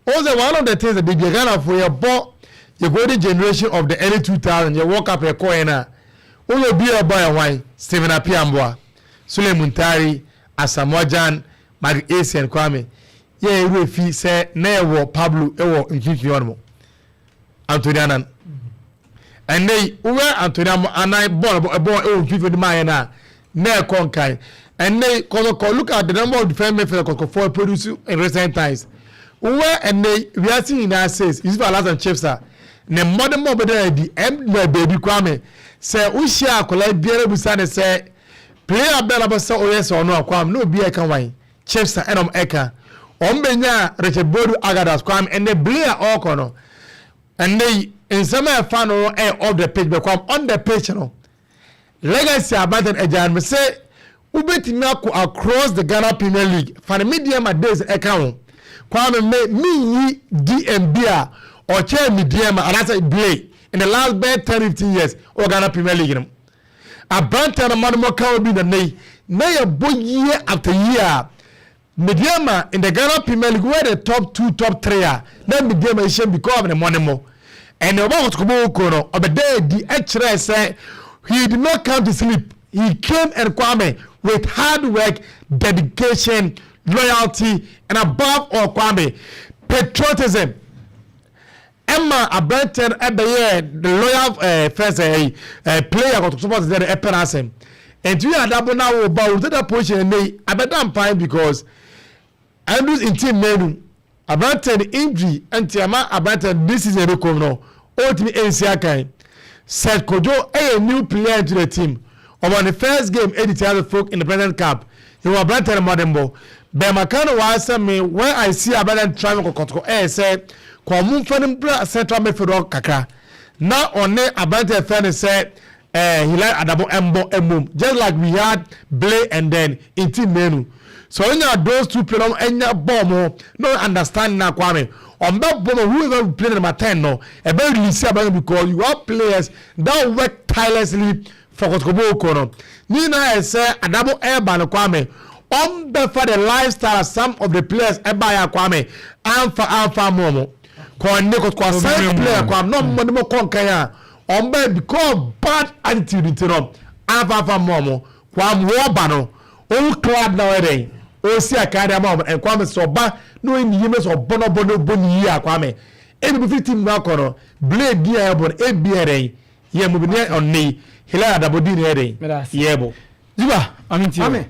Also, one of the things that they began for your golden generation of the early 2000s, you walk up a corner. Will be a boy and wine, Stephen Apiamboa, Sule Muntari, Asamoah Mari Esi and Kwame. Ye we fi say never Pablo ewo nkifionmo. Antonianan. And they were Antoniamo and I born a boy ewo nkifio de man na na konkai. And they look at the number of defense for produce in recent times. Where and we are seeing in our says is for last and chiefs are. Ne modern more better the baby Kwame. Say Ushia collect beer beside say player bella say oh yes or no Kwame no beer can wine. Chiefs are eka. Ombenya Richard Bodu Agadas Kwame and they player all corner. And they in some fan of the page but come on the page no. Legacy about an agent say Ubeti across the Ghana Premier League for the medium at days account. Kwame me DMB or chair medium and as I play in the last 10-15 years or Ghana Premier League. A brand and a man more can be the nay. Nay a boy year after year. Mediama in the Ghana Premier League where the top 2, top 3 are. Then Mediama is because of the money more. And the about Kubo Kono of the day the HRS said he did not come to sleep. He came and Kwame with hard work, dedication, loyalty, and above all, Kwame, patriotism. Emma Abranton at the year, the loyal first player got to support the Epenasem. And we are double now about that position, and they are better fine because I lose in team menu. Abranton injury, and Tiama Abranton, this is a record no. Ultimate NCAK said Kojo a new player to the team. On the first game, edited folk in the present cup. He was Abranton Madibah. Bemakano was me when I see Abranton travel to Kotoko. Said, "Kwamu fanim central midfield kaka." Now on the Abranton fan said, "Hilary Adabo embo." Just like we had Blay and then in team menu. So when you those two players and you bomb, no understanding now Kwame. On that bomb, whoever play number 10 no, a very release because you have players that work tirelessly. For Kotoko Kono. Nina say Adabo Airban Kwame. For the lifestyle of some of the players Ebaya Kwame. And for Alpha Momo. Kwame Kwame player Kwame. No money more Konkaya. Because bad attitude into them. Alpha Momo. Kwame Wabano. All club nowadays. O see a kind of moment. And Kwame so bad. No in the humans of Bono Boni Kwame. Every 15 Makono. Blade dear about ABRA. Ye moving on me. Hilary Adabo din here. Yebo. Jiba, Kwame.